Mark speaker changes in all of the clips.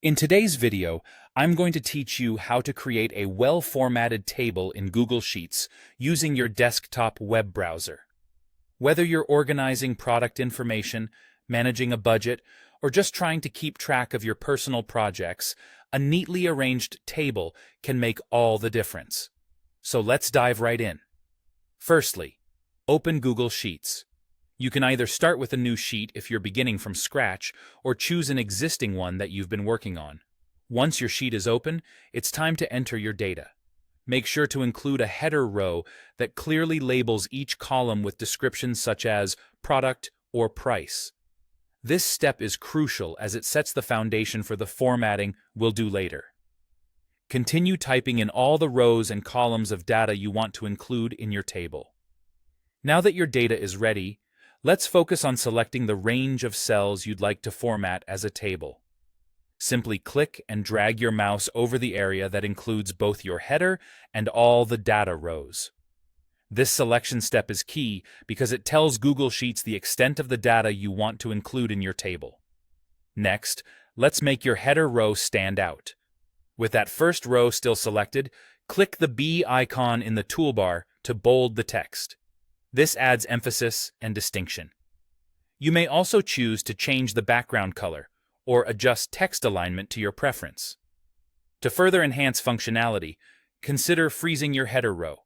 Speaker 1: In today's video, I'm going to teach you how to create a well-formatted table in Google Sheets using your desktop web browser. Whether you're organizing product information, managing a budget, or just trying to keep track of your personal projects, a neatly arranged table can make all the difference. So let's dive right in. Firstly, open Google Sheets. You can either start with a new sheet if you're beginning from scratch, or choose an existing one that you've been working on. Once your sheet is open, it's time to enter your data. Make sure to include a header row that clearly labels each column with descriptions such as product or price. This step is crucial as it sets the foundation for the formatting we'll do later. Continue typing in all the rows and columns of data you want to include in your table. Now that your data is ready, let's focus on selecting the range of cells you'd like to format as a table. Simply click and drag your mouse over the area that includes both your header and all the data rows. This selection step is key because it tells Google Sheets the extent of the data you want to include in your table. Next, let's make your header row stand out. With that first row still selected, click the B icon in the toolbar to bold the text. This adds emphasis and distinction. You may also choose to change the background color or adjust text alignment to your preference. To further enhance functionality, consider freezing your header row.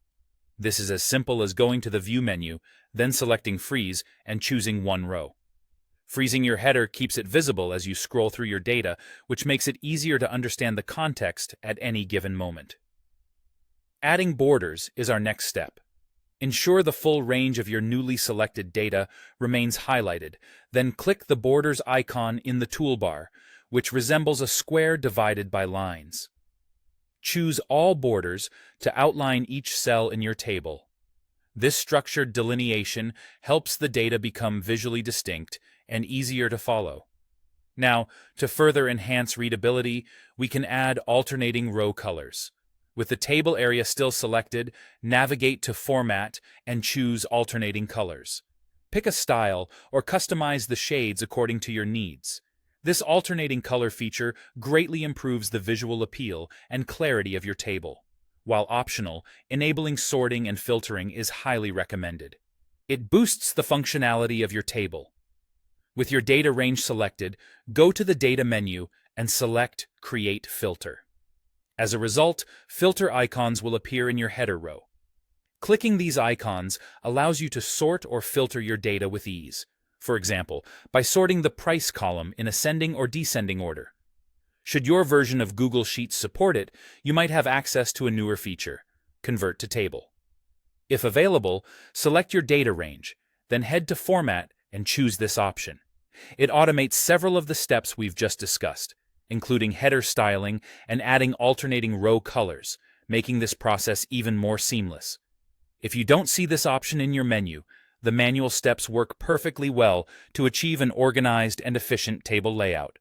Speaker 1: This is as simple as going to the View menu, then selecting Freeze and choosing one row. Freezing your header keeps it visible as you scroll through your data, which makes it easier to understand the context at any given moment. Adding borders is our next step. Ensure the full range of your newly selected data remains highlighted, then click the borders icon in the toolbar, which resembles a square divided by lines. Choose All Borders to outline each cell in your table. This structured delineation helps the data become visually distinct and easier to follow. Now, to further enhance readability, we can add alternating row colors. With the table area still selected, navigate to Format and choose Alternating Colors. Pick a style or customize the shades according to your needs. This alternating color feature greatly improves the visual appeal and clarity of your table. While optional, enabling sorting and filtering is highly recommended. It boosts the functionality of your table. With your data range selected, go to the Data menu and select Create Filter. As a result, filter icons will appear in your header row. Clicking these icons allows you to sort or filter your data with ease, for example, by sorting the price column in ascending or descending order. Should your version of Google Sheets support it, you might have access to a newer feature, Convert to Table. If available, select your data range, then head to Format and choose this option. It automates several of the steps we've just discussed, including header styling and adding alternating row colors, making this process even more seamless. If you don't see this option in your menu, the manual steps work perfectly well to achieve an organized and efficient table layout.